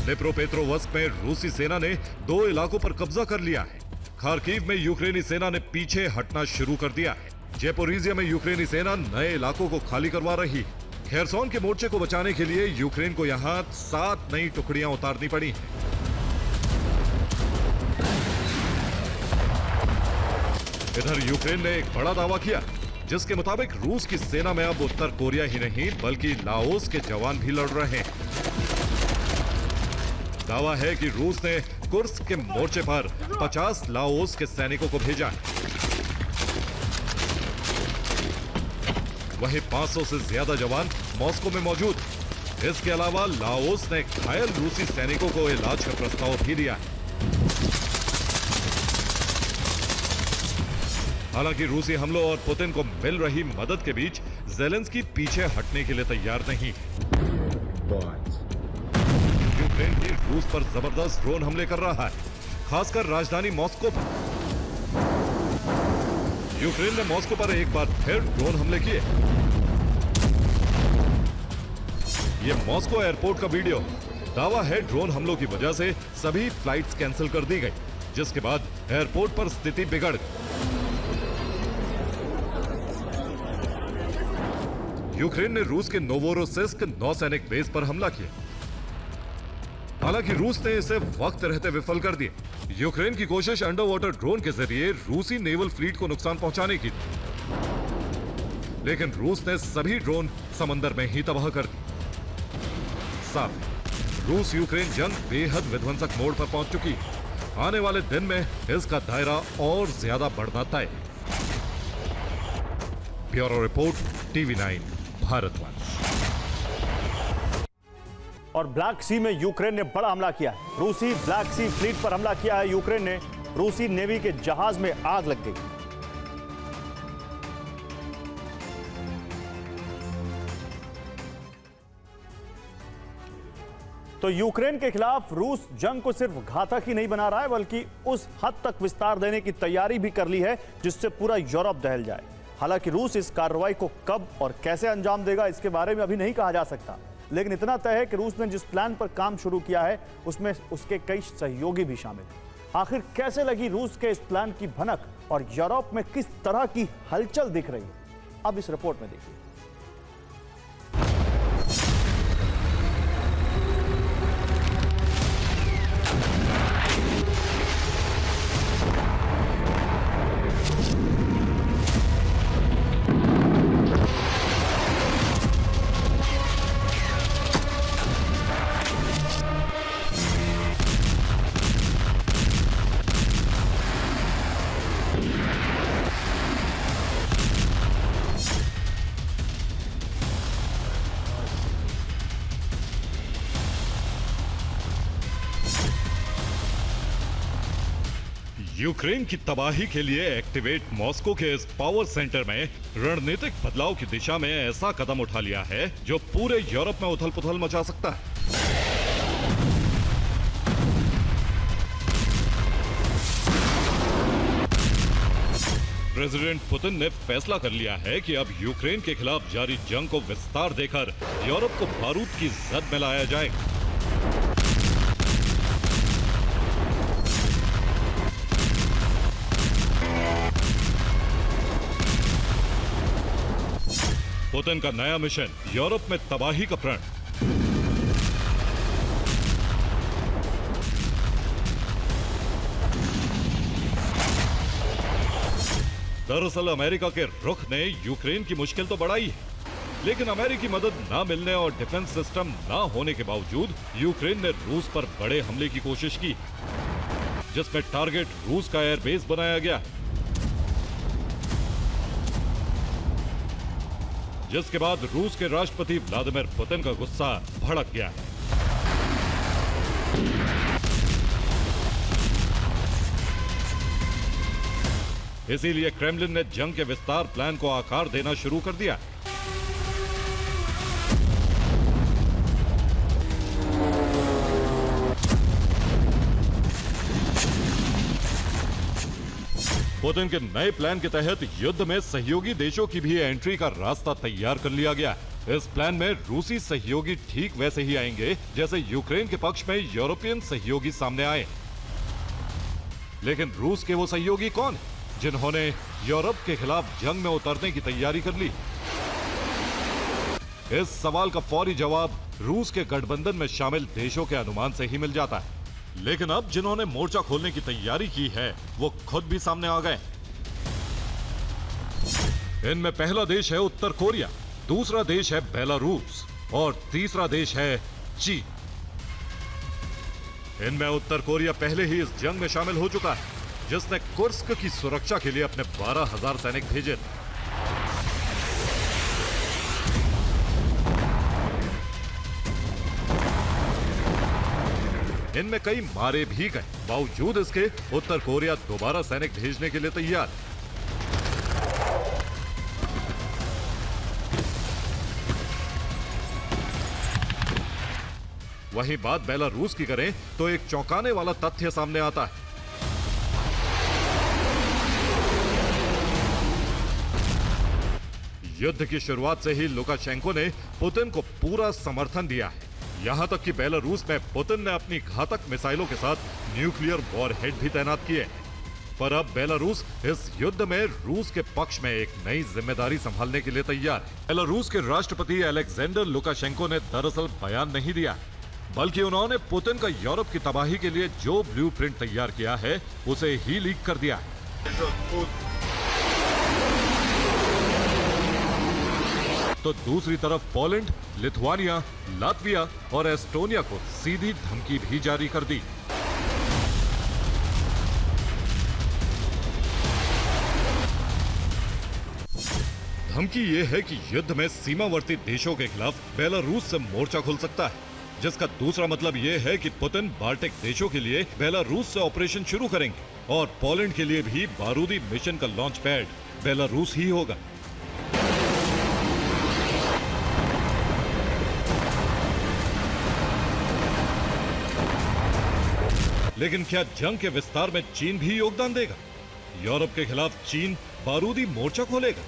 [SPEAKER 2] डिप्रोपेट्रोवस्क में रूसी सेना ने 2 इलाकों पर कब्जा कर लिया है। खार्किव में यूक्रेनी सेना ने पीछे हटना शुरू कर दिया है। जेपोरिजिया में यूक्रेनी सेना नए इलाकों को खाली करवा रही है। खेरसोन के मोर्चे को बचाने के लिए यूक्रेन को यहां 7 नई टुकड़ियां उतारनी पड़ी हैं। इधर यूक्रेन ने एक बड़ा दावा किया, जिसके मुताबिक रूस की सेना में अब उत्तर कोरिया ही नहीं बल्कि लाओस के जवान भी लड़ रहे हैं। दावा है कि रूस ने कुर्स्क के मोर्चे पर 50 लाओस के सैनिकों को भेजा है। वहीं 500 से ज्यादा जवान मॉस्को में मौजूद। इसके अलावा लाओस ने घायल रूसी सैनिकों को इलाज का प्रस्ताव भी दिया है। हालांकि रूसी हमलों और पुतिन को मिल रही मदद के बीच ज़ेलेंस्की पीछे हटने के लिए तैयार नहीं है। यूक्रेन भी रूस पर जबरदस्त ड्रोन हमले कर रहा है, खासकर राजधानी मॉस्को पर। यूक्रेन ने मॉस्को पर एक बार फिर ड्रोन हमले किए। ये मॉस्को एयरपोर्ट का वीडियो। दावा है ड्रोन हमलों की वजह से सभी फ्लाइट्स कैंसिल कर दी गई, जिसके बाद एयरपोर्ट पर स्थिति बिगड़ गई। यूक्रेन ने रूस के नोवोरोसिस्क नौसैनिक बेस पर हमला किया। हालांकि रूस ने इसे वक्त रहते विफल कर दिया। यूक्रेन की कोशिश अंडर वाटर ड्रोन के जरिए रूसी नेवल फ्लीट को नुकसान पहुंचाने की थी, लेकिन रूस ने सभी ड्रोन समंदर में ही तबाह कर दी। साफ रूस यूक्रेन जंग बेहद विध्वंसक मोड़ पर पहुंच चुकी है। आने वाले दिन में इसका दायरा और ज्यादा बढ़ना तय। Bureau report, TV9 भारतवंश।
[SPEAKER 1] और ब्लैक सी में यूक्रेन ने बड़ा हमला किया है। रूसी ब्लैक सी फ्लीट पर हमला किया है यूक्रेन ने। रूसी नेवी के जहाज में आग लग गई। तो यूक्रेन के खिलाफ रूस जंग को सिर्फ घातक ही नहीं बना रहा है, बल्कि उस हद तक विस्तार देने की तैयारी भी कर ली है जिससे पूरा यूरोप दहल जाए। हालांकि रूस इस कार्रवाई को कब और कैसे अंजाम देगा इसके बारे में अभी नहीं कहा जा सकता, लेकिन इतना तय है कि रूस ने जिस प्लान पर काम शुरू किया है उसमें उसके कई सहयोगी भी शामिल हैं। आखिर कैसे लगी रूस के इस प्लान की भनक और यूरोप में किस तरह की हलचल दिख रही है, अब इस रिपोर्ट में देखिए।
[SPEAKER 2] यूक्रेन की तबाही के लिए एक्टिवेट मॉस्को के इस पावर सेंटर में रणनीतिक बदलाव की दिशा में ऐसा कदम उठा लिया है जो पूरे यूरोप में उथल-पुथल मचा सकता है। प्रेसिडेंट पुतिन ने फैसला कर लिया है कि अब यूक्रेन के खिलाफ जारी जंग को विस्तार देकर यूरोप को बारूद की जद में लाया जाएगा। पुतिन का नया मिशन यूरोप में तबाही का प्रण। दरअसल अमेरिका के रुख ने यूक्रेन की मुश्किल तो बढ़ाई है, लेकिन अमेरिकी मदद ना मिलने और डिफेंस सिस्टम ना होने के बावजूद यूक्रेन ने रूस पर बड़े हमले की कोशिश की, जिसमें टारगेट रूस का एयरबेस बनाया गया, जिसके बाद रूस के राष्ट्रपति व्लादिमीर पुतिन का गुस्सा भड़क गया है। इसीलिए क्रेमलिन ने जंग के विस्तार प्लान को आकार देना शुरू कर दिया। पुतिन के नए प्लान के तहत युद्ध में सहयोगी देशों की भी एंट्री का रास्ता तैयार कर लिया गया। इस प्लान में रूसी सहयोगी ठीक वैसे ही आएंगे जैसे यूक्रेन के पक्ष में यूरोपियन सहयोगी सामने आए। लेकिन रूस के वो सहयोगी कौन है जिन्होंने यूरोप के खिलाफ जंग में उतरने की तैयारी कर ली? इस सवाल का फौरी जवाब रूस के गठबंधन में शामिल देशों के अनुमान से ही मिल जाता है। लेकिन अब जिन्होंने मोर्चा खोलने की तैयारी की है वो खुद भी सामने आ गए। इनमें पहला देश है उत्तर कोरिया, दूसरा देश है बेलारूस और तीसरा देश है चीन। इनमें उत्तर कोरिया पहले ही इस जंग में शामिल हो चुका है, जिसने कुर्स्क की सुरक्षा के लिए अपने 12,000 सैनिक भेजे थे। इनमें कई मारे भी गए, बावजूद इसके उत्तर कोरिया दोबारा सैनिक भेजने के लिए तैयार। वहीं बात बेलारूस की करें तो एक चौंकाने वाला तथ्य सामने आता है। युद्ध की शुरुआत से ही लुकाशेंको ने पुतिन को पूरा समर्थन दिया है। यहां तक कि बेलारूस में पुतिन ने अपनी घातक मिसाइलों के साथ न्यूक्लियर वॉरहेड भी तैनात किए। पर अब बेलारूस इस युद्ध में रूस के पक्ष में एक नई जिम्मेदारी संभालने के लिए तैयार है। बेलारूस के राष्ट्रपति अलेक्जेंडर लुकाशेंको ने दरअसल बयान नहीं दिया, बल्कि उन्होंने पुतिन का यूरोप की तबाही के लिए जो ब्लूप्रिंट तैयार किया है उसे ही लीक कर दिया है। तो दूसरी तरफ पोलैंड, लिथुआनिया, लातविया और एस्टोनिया को सीधी धमकी भी जारी कर दी। धमकी यह है कि युद्ध में सीमावर्ती देशों के खिलाफ बेलारूस से मोर्चा खुल सकता है, जिसका दूसरा मतलब यह है कि पुतिन बाल्टिक देशों के लिए बेलारूस से ऑपरेशन शुरू करेंगे और पोलैंड के लिए भी बारूदी मिशन का लॉन्च पैड बेलारूस ही होगा। लेकिन क्या जंग के विस्तार में चीन भी योगदान देगा? यूरोप के खिलाफ चीन बारूदी मोर्चा खोलेगा?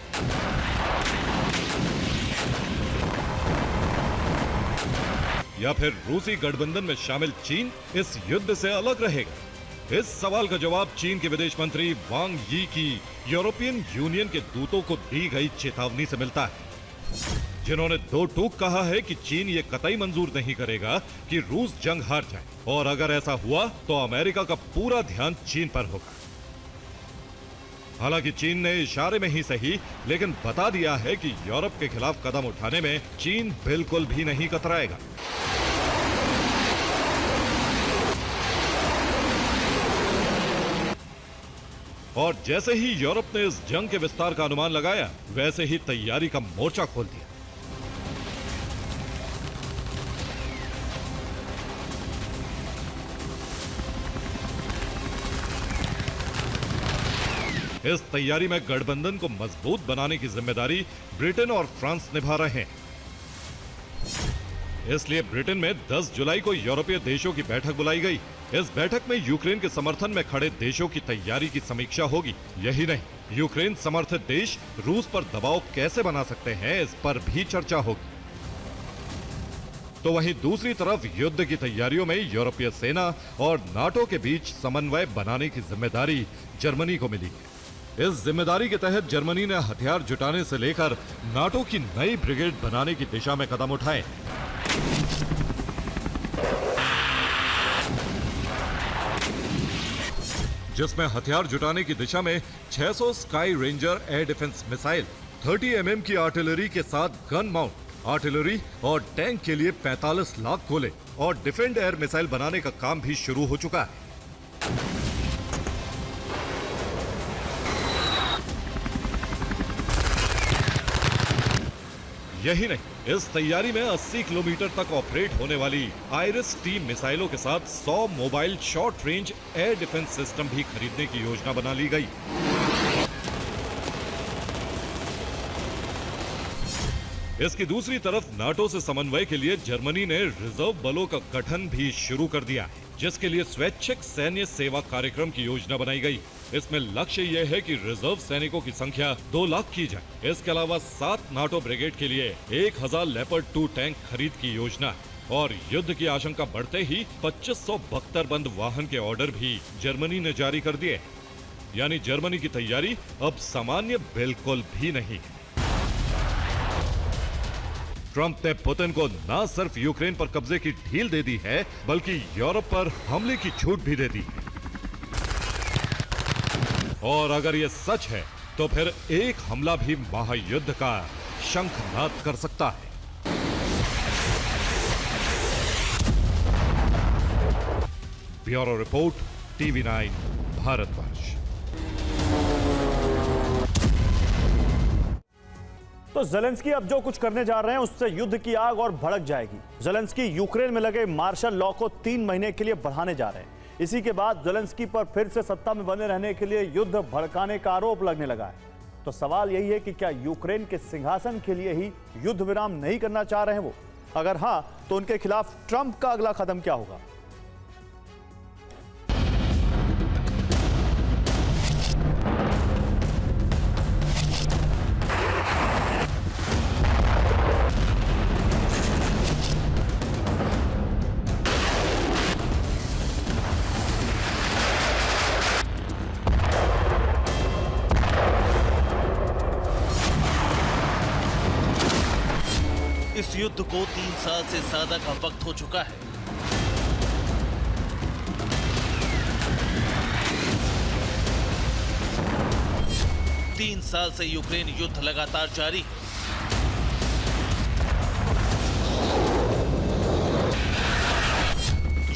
[SPEAKER 2] या फिर रूसी गठबंधन में शामिल चीन इस युद्ध से अलग रहेगा? इस सवाल का जवाब चीन के विदेश मंत्री वांग यी की यूरोपियन यूनियन के दूतों को दी गई चेतावनी से मिलता है, जिन्होंने दो टूक कहा है कि चीन ये कतई मंजूर नहीं करेगा कि रूस जंग हार जाए, और अगर ऐसा हुआ तो अमेरिका का पूरा ध्यान चीन पर होगा। हालांकि चीन ने इशारे में ही सही लेकिन बता दिया है कि यूरोप के खिलाफ कदम उठाने में चीन बिल्कुल भी नहीं कतराएगा। और जैसे ही यूरोप ने इस जंग के विस्तार का अनुमान लगाया, वैसे ही तैयारी का मोर्चा खोल दिया। इस तैयारी में गठबंधन को मजबूत बनाने की जिम्मेदारी ब्रिटेन और फ्रांस निभा रहे हैं। इसलिए ब्रिटेन में 10 जुलाई को यूरोपीय देशों की बैठक बुलाई गई। इस बैठक में यूक्रेन के समर्थन में खड़े देशों की तैयारी की समीक्षा होगी। यही नहीं, यूक्रेन समर्थित देश रूस पर दबाव कैसे बना सकते हैं, इस पर भी चर्चा होगी। तो वहीं दूसरी तरफ युद्ध की तैयारियों में यूरोपीय सेना और नाटो के बीच समन्वय बनाने की जिम्मेदारी जर्मनी को मिली है। इस जिम्मेदारी के तहत जर्मनी ने हथियार जुटाने से लेकर नाटो की नई ब्रिगेड बनाने की दिशा में कदम उठाए। जिसमें हथियार जुटाने की दिशा में 600 sky ranger air defence missile, 30 mm की आर्टिलरी के साथ गन माउंट आर्टिलरी और टैंक के लिए 45 लाख गोले और डिफेंड एयर मिसाइल बनाने का काम भी शुरू हो चुका है। यही नहीं, इस तैयारी में 80 किलोमीटर तक ऑपरेट होने वाली आइरिस-T मिसाइलों के साथ 100 mobile short range air defence system भी खरीदने की योजना बना ली गई। इसकी दूसरी तरफ नाटो से समन्वय के लिए जर्मनी ने रिजर्व बलों का गठन भी शुरू कर दिया है, जिसके लिए स्वैच्छिक सैन्य सेवा कार्यक्रम की योजना बनाई गई। इसमें लक्ष्य यह है कि रिजर्व सैनिकों की संख्या 2 लाख की जाए। इसके अलावा 7 नाटो ब्रिगेड के लिए 1000 लेपर्ड 2 टैंक खरीद की योजना है और युद्ध की आशंका बढ़ते ही 2500 बख्तरबंद वाहन के ऑर्डर भी जर्मनी ने जारी कर दिए। यानी जर्मनी की तैयारी अब सामान्य बिल्कुल भी नहीं है। ट्रंप ने पुतिन को न सिर्फ यूक्रेन पर कब्जे की ढील दे दी है, बल्कि यूरोप पर हमले की छूट भी दे दी है। और अगर ये सच है तो फिर एक हमला भी महायुद्ध का शंखनाद कर सकता है। Bureau report, TV9 Bharatvarsh.
[SPEAKER 1] तो ज़ेलेंस्की अब जो कुछ करने जा रहे हैं उससे युद्ध की आग और भड़क जाएगी। ज़ेलेंस्की यूक्रेन में लगे मार्शल लॉ को 3 महीने के लिए बढ़ाने जा रहे हैं। इसी के बाद ज़ेलेंस्की पर फिर से सत्ता में बने रहने के लिए युद्ध भड़काने का आरोप लगने लगा है। तो सवाल यही है कि क्या यूक्रेन के सिंहासन के लिए ही युद्ध विराम नहीं करना चाह रहे हैं वो? अगर हां, तो उनके खिलाफ ट्रंप का अगला कदम क्या होगा?
[SPEAKER 3] इस युद्ध को 3 साल से ज्यादा का वक्त हो चुका है। तीन साल से यूक्रेन युद्ध लगातार जारी है।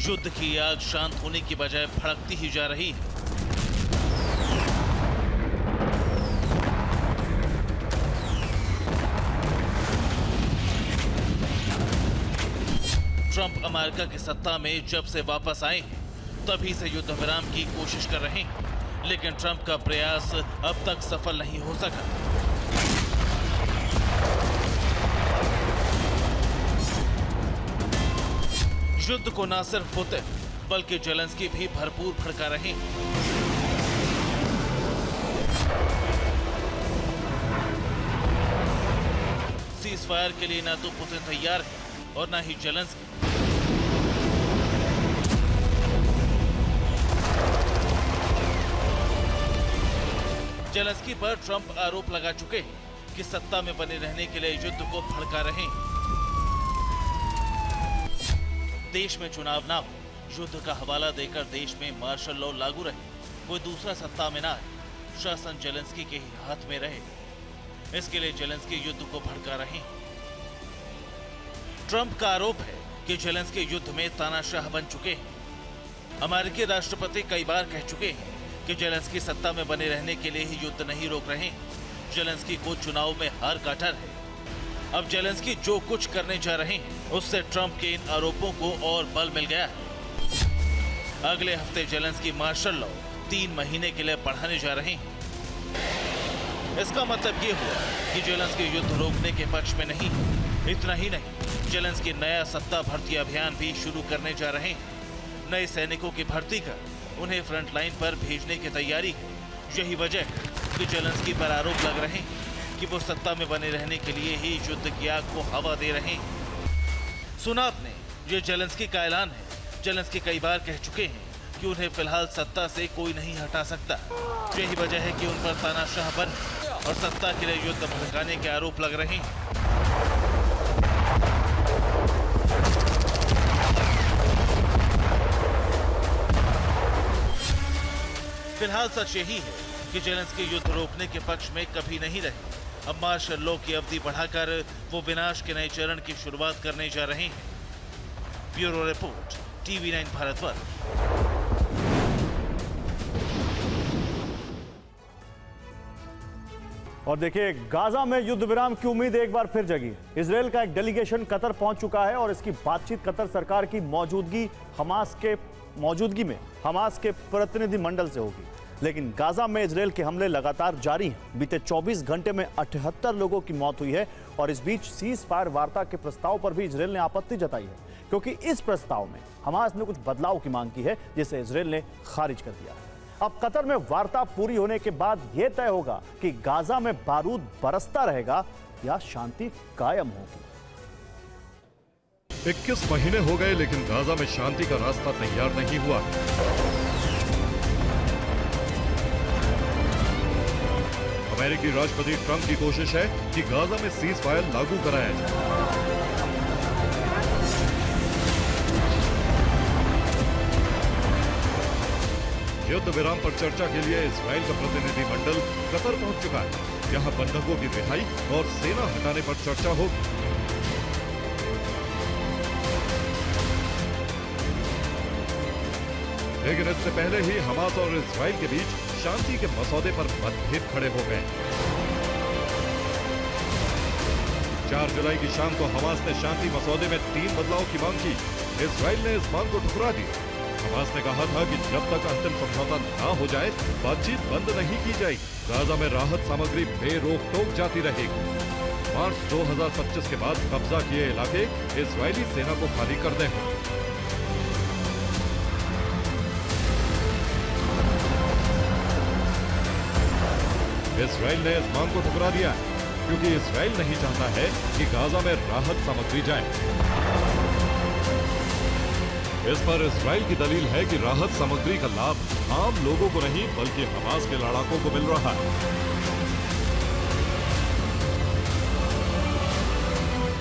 [SPEAKER 3] युद्ध की आग शांत होने की बजाय भड़कती ही जा रही है। ट्रंप अमेरिका की सत्ता में जब से वापस आए हैं, तभी से युद्ध विराम की कोशिश कर रहे हैं, लेकिन ट्रंप का प्रयास अब तक सफल नहीं हो सका। युद्ध को न सिर्फ पुतिन बल्कि जेलेंस्की भी भरपूर भड़का रहे हैं। सीज फायर के लिए न तो पुतिन तैयार है और न ही जेलेंस्की। जेलेंस्की पर ट्रंप आरोप लगा चुके हैं कि सत्ता में बने रहने के लिए युद्ध को भड़का रहे हैं। देश में चुनाव ना हो, युद्ध का हवाला देकर देश में मार्शल लॉ लागू रहे, कोई दूसरा सत्ता में ना आए, शासन जेलेंस्की के ही हाथ में रहे, इसके लिए जेलेंस्की युद्ध को भड़का रहे हैं। ट्रंप का आरोप है कि जेलेंस्की युद्ध में तानाशाह बन चुके हैं। अमेरिकी राष्ट्रपति कई बार कह चुके हैं कि जेलेंस्की सत्ता में बने रहने के लिए ही युद्ध नहीं रोक रहे हैं। जेलेंस्की को चुनाव में हार का डर है। अब जेलेंस्की जो कुछ करने जा रहे हैं, उससे ट्रंप के इन आरोपों को और बल मिल गया है। अगले हफ्ते जेलेंस्की मार्शल लॉ 3 महीने के लिए बढ़ाने जा रहे हैं। इसका मतलब ये हुआ कि जेलेंस्की युद्ध रोकने के पक्ष में नहीं है। इतना ही नहीं, जेलेंस्की नया सत्ता भर्ती अभियान भी शुरू करने जा रहे हैं। नए सैनिकों की भर्ती कर उन्हें फ्रंट लाइन पर भेजने की तैयारी है। यही वजह है कि जेलेंस्की पर आरोप लग रहे हैं कि वो सत्ता में बने रहने के लिए ही युद्ध की आग को हवा दे रहे हैं। सुना आपने, ये जेलेंस्की का ऐलान है। जेलेंस्की कई बार कह चुके हैं कि उन्हें फिलहाल सत्ता से कोई नहीं हटा सकता। यही वजह है कि उन पर तानाशाह बनने और सत्ता के लिए युद्ध भड़काने के आरोप लग रहे हैं। फिलहाल सच यही है कि जेलेंस्की युद्ध रोकने के पक्ष में कभी नहीं रहे। अब मार्शल लॉ की अवधि बढ़ाकर वो विनाश के नए चरण की शुरुआत करने जा रहे हैं। Bureau report, TV9 Bharatvarsh.
[SPEAKER 1] और देखिए, गाजा में युद्ध विराम की उम्मीद एक बार फिर जगी। इजरायल का एक डेलीगेशन कतर पहुंच चुका है और इसकी बातचीत कतर सरकार की मौजूदगी में हमास के प्रतिनिधि मंडल से होगी। लेकिन गाजा में इजरायल के हमले लगातार जारी हैं। बीते 24 घंटे में 78 लोगों की मौत हुई है और इस बीच सीज फायर वार्ता के प्रस्ताव पर भी इजरायल ने आपत्ति जताई है, क्योंकि इस प्रस्ताव में हमास ने कुछ बदलाव की मांग की है, जिसे इजरायल ने खारिज कर दिया है। अब कतर में वार्ता पूरी होने के बाद यह तय होगा कि गाजा में बारूद बरसता रहेगा या शांति कायम होगी।
[SPEAKER 2] 21 महीने हो गए, लेकिन गाजा में शांति का रास्ता तैयार नहीं हुआ। अमेरिकी राष्ट्रपति ट्रंप की कोशिश है कि गाजा में सीज फायर लागू कराया जाए। युद्ध विराम पर चर्चा के लिए इजराइल का प्रतिनिधि मंडल कतर पहुंच चुका है। यहां बंधकों की रिहाई और सेना हटाने पर चर्चा होगी। लेकिन इससे पहले ही हमास और इजराइल के बीच शांति के मसौदे पर मतभेद खड़े हो गए। 4 जुलाई की शाम को हमास ने शांति मसौदे में 3 बदलाव की मांग की। इजराइल ने इस मांग को ठुकरा दिया। हमास ने कहा था कि जब तक अंतिम समझौता न हो जाए, बातचीत बंद नहीं की जाएगी। गाजा में राहत सामग्री बेरोक टोक जाती रहेगी। मार्च 2025 के बाद कब्जा किए इलाके इजरायली सेना को खाली करने होंगे। इजराइल ने इस मांग को ठुकरा दिया है, क्योंकि इजराइल नहीं चाहता है कि गाजा में राहत सामग्री जाए। इस पर इजराइल की दलील है कि राहत सामग्री का लाभ आम लोगों को नहीं बल्कि हमास के लड़ाकों को मिल रहा है।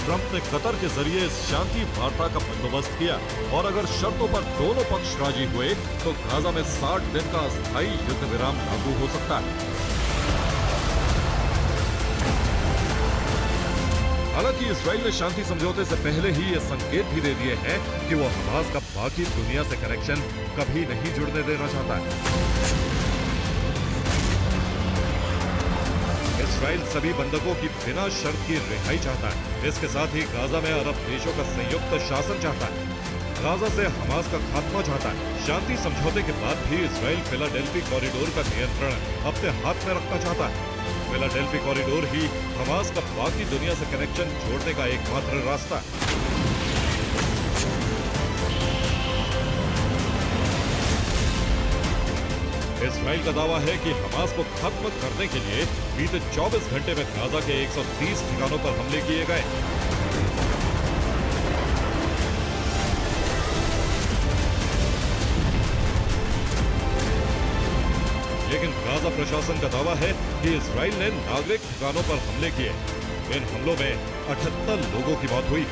[SPEAKER 2] ट्रंप ने कतर के जरिए इस शांति वार्ता का बंदोबस्त किया और अगर शर्तों पर दोनों पक्ष राजी हुए तो गाजा में 60 दिन का अस्थायी युद्ध विराम लागू हो सकता है। हालांकि इजराइल ने शांति समझौते से पहले ही ये संकेत भी दे दिए हैं कि वो हमास का बाकी दुनिया से कनेक्शन कभी नहीं जुड़ने देना चाहता है। इजराइल सभी बंधकों की बिना शर्त की रिहाई चाहता है। इसके साथ ही गाजा में अरब देशों का संयुक्त शासन चाहता है। गाजा से हमास का खात्मा चाहता है। शांति समझौते के बाद भी इजराइल फिलाडेल्फी कॉरिडोर का नियंत्रण अपने हाथ में रखना चाहता है। फिलाडेल्फी कॉरिडोर ही हमास का बाकी दुनिया से कनेक्शन जोड़ने का एकमात्र रास्ता है। इजराइल का दावा है कि हमास को खत्म करने के लिए बीते 24 घंटे में गाजा के 130 ठिकानों पर हमले किए गए। लेकिन गाजा प्रशासन का दावा है कि इजराइल ने नागरिक ठिकानों पर हमले किए। इन हमलों में 78 लोगों की मौत हुई।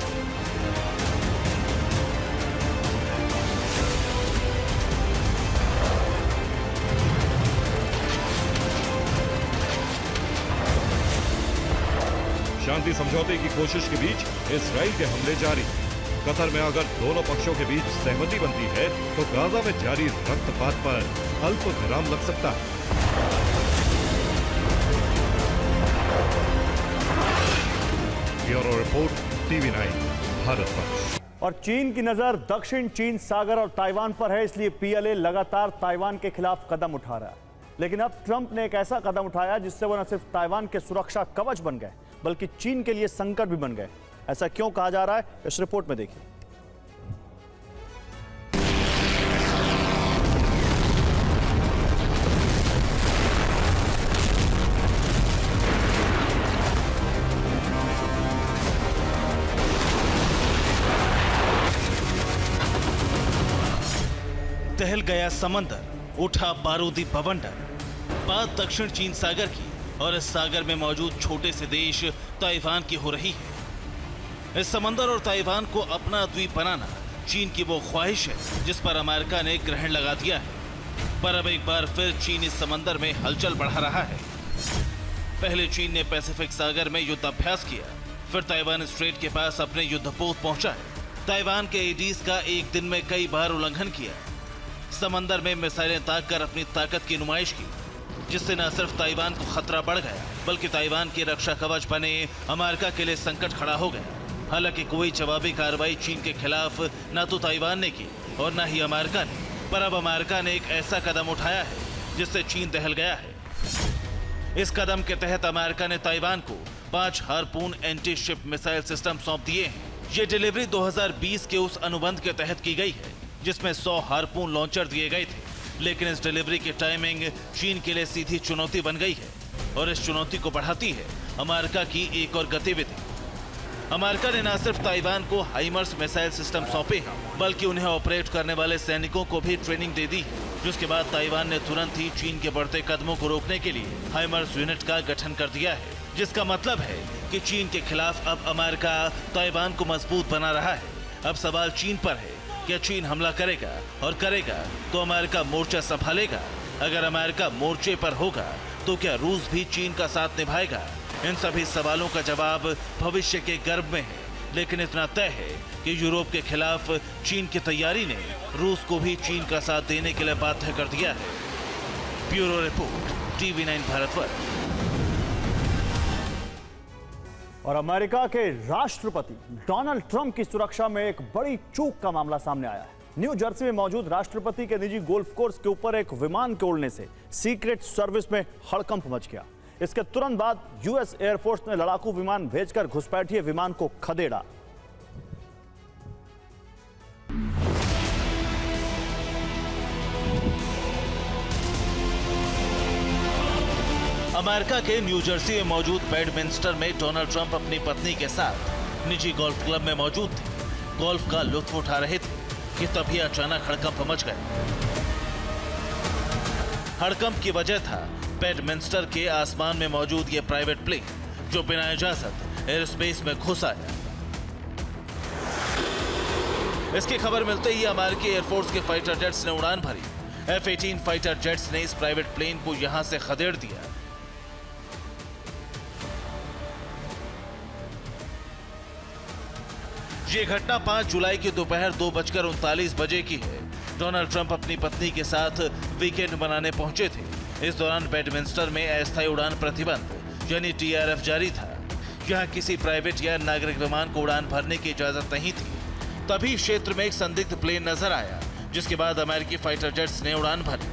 [SPEAKER 2] शांति समझौते की कोशिश के बीच इजराइल के हमले जारी। कतर में अगर दोनों पक्षों के बीच सहमति बनती है तो गाजा में जारी रक्तपात पर अल्प विराम लग सकता है। ब्यूरो रिपोर्ट, TV9 भारत पर।
[SPEAKER 1] और चीन की नजर दक्षिण चीन सागर और ताइवान पर है, इसलिए PLA लगातार ताइवान के खिलाफ कदम उठा रहा है। लेकिन अब ट्रंप ने एक ऐसा कदम उठाया जिससे वो न सिर्फ ताइवान के सुरक्षा कवच बन गए बल्कि चीन के लिए संकट भी बन गए। ऐसा क्यों कहा जा रहा है, इस रिपोर्ट में देखिए।
[SPEAKER 3] दहल गया समंदर, उठा बारूदी बवंडर। बात दक्षिण चीन सागर की और इस सागर में मौजूद छोटे से देश ताइवान की हो रही है। इस समंदर और ताइवान को अपना द्वीप बनाना चीन की वो ख्वाहिश है जिस पर अमेरिका ने ग्रहण लगा दिया है। पर अब एक बार फिर चीन इस समंदर में हलचल बढ़ा रहा है। पहले चीन ने पैसिफिक सागर में युद्ध अभ्यास किया, फिर ताइवान स्ट्रेट के पास अपने युद्धपोत पहुंचा है। ताइवान के एडीज का एक दिन में कई बार उल्लंघन किया, समंदर में मिसाइलें दागकर अपनी ताकत की नुमाइश की, जिससे न सिर्फ ताइवान को खतरा बढ़ गया बल्कि ताइवान के रक्षा कवच बने अमेरिका के लिए संकट खड़ा हो गया। हालांकि कोई जवाबी कार्रवाई चीन के खिलाफ न तो ताइवान ने की और न ही अमेरिका ने, पर अब अमेरिका ने एक ऐसा कदम उठाया है जिससे चीन दहल गया है। इस कदम के तहत अमेरिका ने ताइवान को 5 harpoon anti ship missile system सौंप दिए हैं। ये डिलीवरी 2020 के उस अनुबंध के तहत की गई है जिसमें 100 हार्पून लॉन्चर दिए गए थे। लेकिन इस डिलीवरी की टाइमिंग चीन के लिए सीधी चुनौती बन गई है और इस चुनौती को बढ़ाती है अमेरिका की एक और गतिविधि। अमेरिका ने न सिर्फ ताइवान को हाइमर्स मिसाइल सिस्टम सौंपे हैं बल्कि उन्हें ऑपरेट करने वाले सैनिकों को भी ट्रेनिंग दे दी है, जिसके बाद ताइवान ने तुरंत ही चीन के बढ़ते कदमों को रोकने के लिए हाइमर्स यूनिट का गठन कर दिया है, जिसका मतलब है कि चीन के खिलाफ अब अमेरिका ताइवान को मजबूत बना रहा है। अब सवाल चीन पर है, क्या चीन हमला करेगा और करेगा तो अमेरिका मोर्चा संभालेगा? अगर अमेरिका मोर्चे पर होगा तो क्या रूस भी चीन का साथ निभाएगा? इन सभी सवालों का जवाब भविष्य के गर्भ में है, लेकिन इतना तय है कि यूरोप के खिलाफ चीन की तैयारी ने रूस को भी चीन का साथ देने के लिए बाध्य कर दिया है। Bureau report, TV9 Bharatvarsh.
[SPEAKER 1] और अमेरिका के राष्ट्रपति डोनाल्ड ट्रंप की सुरक्षा में एक बड़ी चूक का मामला सामने आया है। न्यू जर्सी में मौजूद राष्ट्रपति के निजी गोल्फ कोर्स के ऊपर एक विमान के उड़ने से सीक्रेट सर्विस में हड़कंप मच गया। इसके तुरंत बाद यूएस एयरफोर्स ने लड़ाकू विमान भेजकर घुसपैठिए विमान को खदेड़ा।
[SPEAKER 3] अमेरिका के न्यू जर्सी में मौजूद बेडमिंस्टर में डोनाल्ड ट्रंप अपनी पत्नी के साथ निजी गोल्फ क्लब में मौजूद थे। गोल्फ का लुत्फ उठा रहे थे कि तभी अचानक हड़कंप मच गया। हड़कंप की वजह था बेडमिंस्टर के आसमान में मौजूद यह प्राइवेट प्लेन जो बिना इजाजत एयर स्पेस में घुस आया। इसकी खबर मिलते ही अमेरिकी एयरफोर्स के फाइटर जेट्स ने उड़ान भरी। F-18 फाइटर जेट्स ने इस प्राइवेट प्लेन को यहां से खदेड़ दिया। ये घटना 5 जुलाई की दोपहर 2:39 बजे की है। डोनाल्ड ट्रंप अपनी पत्नी के साथ वीकेंड मनाने पहुंचे थे। इस दौरान बेडमिंस्टर में अस्थायी उड़ान प्रतिबंध यानी TRF जारी था। यहां किसी प्राइवेट या नागरिक विमान को उड़ान भरने की इजाजत नहीं थी। तभी क्षेत्र में एक संदिग्ध प्लेन नजर आया, जिसके बाद अमेरिकी फाइटर जेट्स ने उड़ान भरी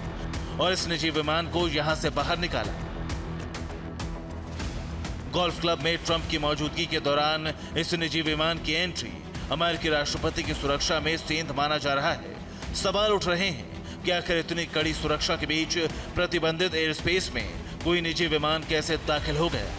[SPEAKER 3] और इस निजी विमान को यहां से बाहर निकाला। गोल्फ क्लब में ट्रंप की मौजूदगी के दौरान इस निजी विमान की एंट्री अमेरिकी राष्ट्रपति की सुरक्षा में सेंध माना जा रहा है। सवाल उठ रहे हैं कि आखिर इतनी कड़ी सुरक्षा के बीच प्रतिबंधित एयर स्पेस में कोई निजी विमान कैसे दाखिल हो गया।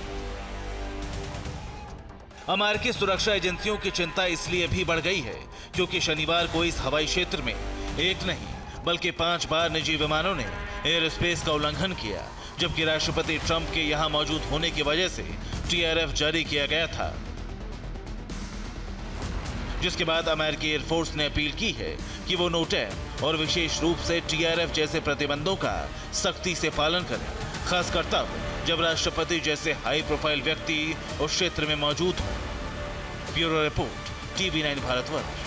[SPEAKER 3] अमेरिकी सुरक्षा एजेंसियों की चिंता इसलिए भी बढ़ गई है क्योंकि शनिवार को इस हवाई क्षेत्र में एक नहीं बल्कि 5 बार निजी विमानों ने एयर स्पेस का उल्लंघन किया, जबकि राष्ट्रपति ट्रंप के यहां मौजूद होने की वजह से TRF जारी किया गया था। जिसके बाद अमेरिकी एयरफोर्स ने अपील की है कि वो नोटैम और विशेष रूप से TRF जैसे प्रतिबंधों का सख्ती से पालन करें, खासकर तब जब राष्ट्रपति जैसे हाई प्रोफाइल व्यक्ति उस क्षेत्र में मौजूद हो। Bureau report, TV9 Bharatvarsh.